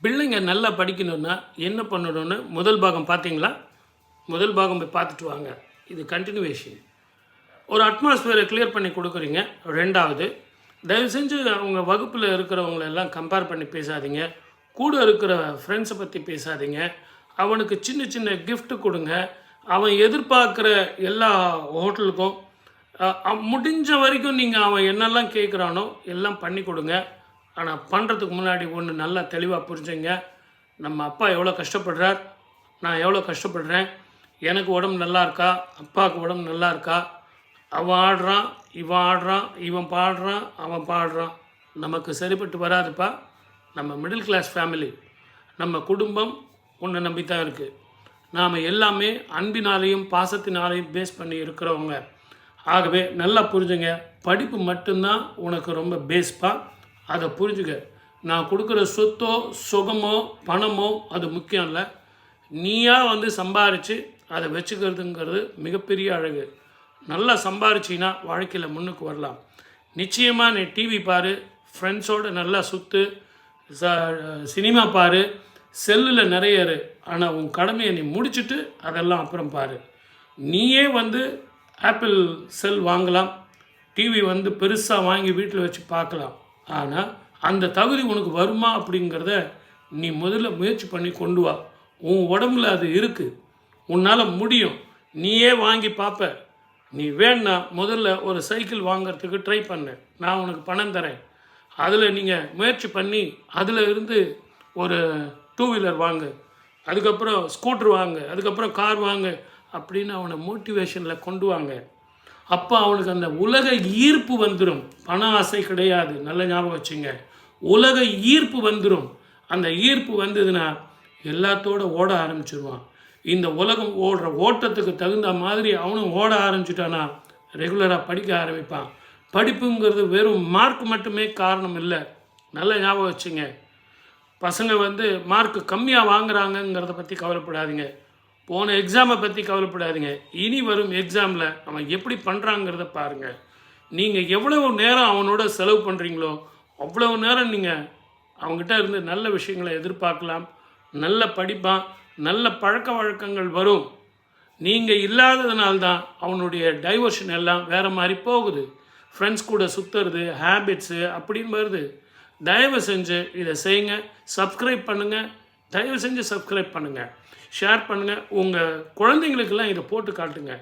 பிள்ளைங்க நல்லா படிக்கணும்னா என்ன பண்ணணும்னு முதல் பாகம் பார்த்தீங்களா? முதல் பாகம் போய் பார்த்துட்டு வாங்க. இது கண்டினியூவேஷன். ஒரு அட்மாஸ்பியரை கிளியர் பண்ணி கொடுக்குறீங்க. 2வது, தயவு செஞ்சு அவங்க வகுப்பில் இருக்கிறவங்களெல்லாம் கம்பேர் பண்ணி பேசாதீங்க. கூட இருக்கிற ஃப்ரெண்ட்ஸை பற்றி பேசாதீங்க. அவனுக்கு சின்ன சின்ன கிஃப்ட் கொடுங்க. அவன் எதிர்பார்க்குற எல்லா ஹோட்டலுக்கும் முடிஞ்ச வரைக்கும் நீங்கள் அவன் என்னெல்லாம் கேட்குறானோ எல்லாம் பண்ணி கொடுங்க. ஆனால் பண்ணுறதுக்கு முன்னாடி ஒன்று நல்லா தெளிவாக புரிஞ்சுங்க. நம்ம அப்பா எவ்வளோ கஷ்டப்படுறார், நான் எவ்வளோ கஷ்டப்படுறேன், எனக்கு உடம்பு நல்லா இருக்கா, அப்பாவுக்கு உடம்பு நல்லா இருக்கா, அவன் ஆடுறான், இவன் ஆடுறான், இவன் பாடுறான், அவன் பாடுறான், நமக்கு சரிப்பட்டு வராதுப்பா. நம்ம மிடில் கிளாஸ் ஃபேமிலி, நம்ம குடும்பம் ஒன்று நம்பி தான் இருக்குது. நாம் எல்லாமே அன்பினாலேயும் பாசத்தினாலேயும் பேஸ் பண்ணி இருக்கிறவங்க. ஆகவே நல்லா புரிஞ்சுங்க. படிப்பு மட்டும்தான் உனக்கு ரொம்ப பேஸ்ப்பா. அதை புரிஞ்சுக்க. நான் கொடுக்குற சொத்தோ சுகமோ பணமோ அது முக்கியம் இல்லை. நீயாக சம்பாரித்து அதை வச்சுக்கிறதுங்கிறது மிகப்பெரிய அழகு. நல்லா சம்பாரிச்சின்னா வாழ்க்கையில் முன்னுக்கு வரலாம். நிச்சயமாக நீ டிவி பாரு, ஃப்ரெண்ட்ஸோடு நல்லா சுற்று, சினிமா பாரு, செல்லில் நிறைய இரு. ஆனால் உன் கடமையை நீ முடிச்சுட்டு அதெல்லாம் அப்புறம் பாரு. நீயே ஆப்பிள் செல் வாங்கலாம், டிவி பெருசாக வாங்கி வீட்டில் வச்சு பார்க்கலாம். ஆனால் அந்த தகுதி உனக்கு வருமா அப்படிங்கிறத நீ முதல்ல முயற்சி பண்ணி கொண்டு வா. உன் உடம்புல அது இருக்குது, உன்னால் முடியும். நீயே வாங்கி பார்ப்ப. நீ வேணா முதல்ல ஒரு சைக்கிள் வாங்கிறதுக்கு ட்ரை பண்ணு, நான் உனக்கு பணம் தரேன். அதில் நீங்கள் முயற்சி பண்ணி அதில் இருந்து ஒரு 2 வீலர் வாங்கு, அதுக்கப்புறம் ஸ்கூட்ரு வாங்கு, அதுக்கப்புறம் கார் வாங்கு அப்படின்னு அவனை மோட்டிவேஷனில் கொண்டு வாங்க. அப்போ அவனுக்கு அந்த உலக ஈர்ப்பு வந்துடும். பண ஆசை கிடையாது, நல்ல ஞாபகம் வச்சுங்க. உலக ஈர்ப்பு வந்துடும். அந்த ஈர்ப்பு வந்ததுன்னா எல்லாத்தோடு ஓட ஆரம்பிச்சிடுவான். இந்த உலகம் ஓடுற ஓட்டத்துக்கு தகுந்த மாதிரி அவனும் ஓட ஆரம்பிச்சிட்டானா ரெகுலராக படிக்க ஆரம்பிப்பான். படிப்புங்கிறது வெறும் மார்க் மட்டுமே காரணம் இல்லை, நல்ல ஞாபகம் வச்சுங்க. பசங்க மார்க் கம்மியாக வாங்குறாங்கங்கிறத பற்றி கவலைப்படாதீங்க. போன எக்ஸாமை பற்றி கவலைப்படாதீங்க. இனி வரும் எக்ஸாமில் அவன் எப்படி பண்ணுறாங்கிறத பாருங்கள். நீங்கள் எவ்வளவு நேரம் அவனோட செலவு பண்ணுறீங்களோ அவ்வளவு நேரம் நீங்கள் அவங்ககிட்ட இருந்து நல்ல விஷயங்களை எதிர்பார்க்கலாம். நல்ல படிப்பான், நல்ல பழக்க வழக்கங்கள் வரும். நீங்கள் இல்லாததுனால்தான் அவனுடைய டைவர்ஷன் எல்லாம் வேறு மாதிரி போகுது. ஃப்ரெண்ட்ஸ் கூட சுற்றுறது, ஹேபிட்ஸு அப்படின்னு வருது. தயவு செஞ்சு இதை செய்யுங்க. சப்ஸ்கிரைப் பண்ணுங்கள், தயவு செஞ்சு சப்ஸ்கிரைப் பண்ணுங்கள், ஷேர் பண்ணுங்கள். உங்கள் குழந்தைங்களுக்கெல்லாம் இதை போட்டு காட்டுங்க,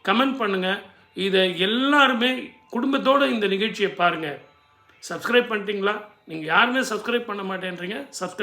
கமெண்ட் பண்ணுங்கள். இதை எல்லாருமே குடும்பத்தோடு இந்த நிகழ்ச்சியை பாருங்கள். சப்ஸ்கிரைப் பண்ணிட்டீங்களா? நீங்கள் யாருமே சப்ஸ்கிரைப் பண்ண மாட்டேன்றீங்க. சப்ஸ்கிரைப்